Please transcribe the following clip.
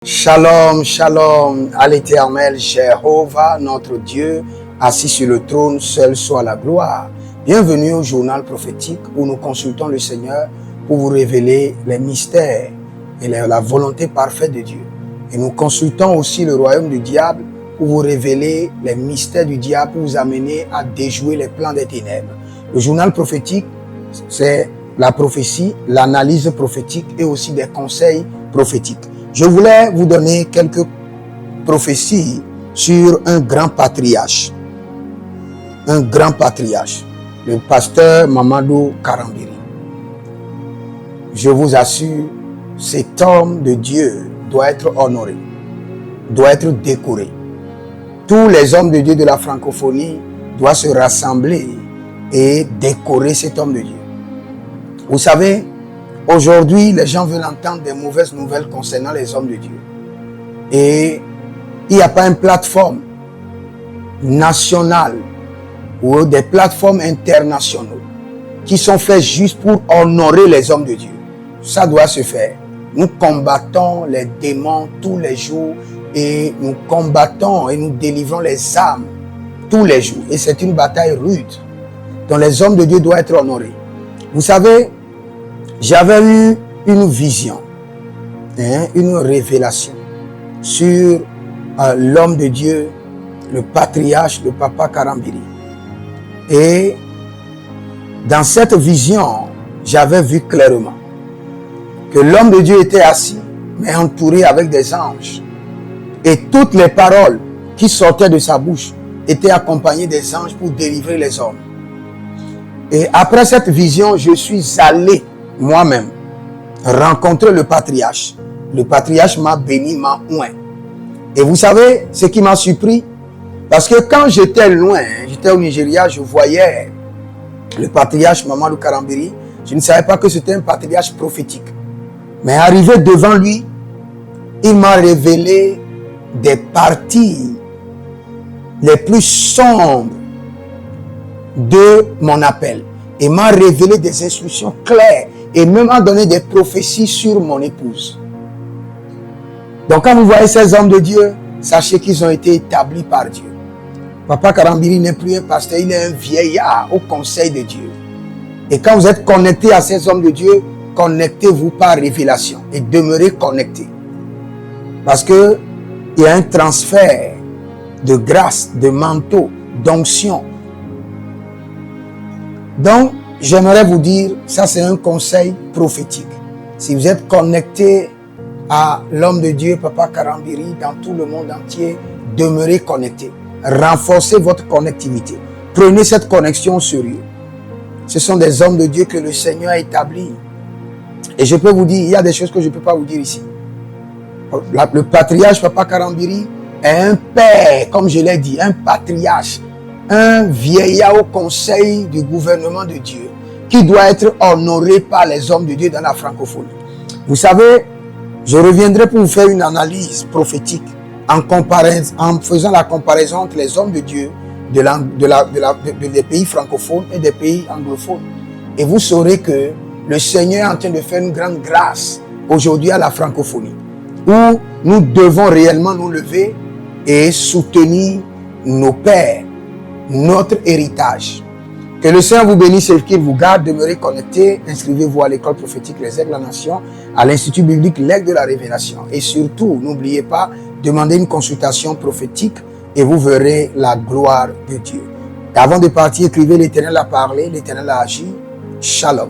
Shalom, shalom à l'Éternel, Jéhovah, notre Dieu, assis sur le trône, seul soit la gloire. Bienvenue au journal prophétique où nous consultons le Seigneur pour vous révéler les mystères et la volonté parfaite de Dieu. Et nous consultons aussi le royaume du diable pour vous révéler les mystères du diable, pour vous amener à déjouer les plans des ténèbres. Le journal prophétique, c'est la prophétie, l'analyse prophétique et aussi des conseils prophétiques. Je voulais vous donner quelques prophéties sur un grand patriarche. Un grand patriarche, le pasteur Mamadou Karambiri. Je vous assure, cet homme de Dieu doit être honoré, doit être décoré. Tous les hommes de Dieu de la francophonie doivent se rassembler et décorer cet homme de Dieu. Vous savez, aujourd'hui, les gens veulent entendre des mauvaises nouvelles concernant les hommes de Dieu. Et il n'y a pas une plateforme nationale ou des plateformes internationales qui sont faites juste pour honorer les hommes de Dieu. Ça doit se faire. Nous combattons les démons tous les jours et nous combattons et nous délivrons les âmes tous les jours. Et c'est une bataille rude dont les hommes de Dieu doivent être honorés. Vous savez, j'avais eu une vision, une révélation sur l'homme de Dieu, le patriarche, le papa Karambiri. Et dans cette vision, j'avais vu clairement que l'homme de Dieu était assis, mais entouré avec des anges. Et toutes les paroles qui sortaient de sa bouche étaient accompagnées des anges pour délivrer les hommes. Et après cette vision, je suis allé moi-même rencontrer le patriarche. Le patriarche m'a béni, m'a oint. Et vous savez ce qui m'a surpris? Parce que quand j'étais loin, j'étais au Nigeria, je voyais le patriarche Mamadou Karambiri. Je ne savais pas que c'était un patriarche prophétique. Mais arrivé devant lui, il m'a révélé des parties les plus sombres de mon appel. Et m'a révélé des instructions claires et même a donné des prophéties sur mon épouse. Donc quand vous voyez ces hommes de Dieu, sachez qu'ils ont été établis par Dieu. Papa Karambiri n'est plus un pasteur, il est un vieillard au conseil de Dieu. Et quand vous êtes connecté à ces hommes de Dieu, connectez-vous par révélation et demeurez connectés. Parce que il y a un transfert de grâce, de manteau, d'onction. Donc, j'aimerais vous dire, ça c'est un conseil prophétique. Si vous êtes connecté à l'homme de Dieu, Papa Karambiri, dans tout le monde entier, demeurez connectés. Renforcez votre connectivité. Prenez cette connexion au sérieux. Ce sont des hommes de Dieu que le Seigneur a établis. Et je peux vous dire, il y a des choses que je ne peux pas vous dire ici. Le patriarche Papa Karambiri est un père, comme je l'ai dit, un patriarche. Un vieillard au conseil du gouvernement de Dieu qui doit être honoré par les hommes de Dieu dans la francophonie. Vous savez, je reviendrai pour vous faire une analyse prophétique en faisant la comparaison entre les hommes de Dieu des pays francophones et des pays anglophones. Et vous saurez que le Seigneur est en train de faire une grande grâce aujourd'hui à la francophonie où nous devons réellement nous lever et soutenir nos pères, notre héritage. Que le Seigneur vous bénisse et qu'il vous garde. Demeurez connectés. Inscrivez-vous à l'école prophétique Les Aigles de la Nation, à l'Institut biblique L'Aigle de la Révélation. Et surtout, n'oubliez pas, demandez une consultation prophétique et vous verrez la gloire de Dieu. Et avant de partir, écrivez: l'Éternel a parlé, l'Éternel a agi. Shalom.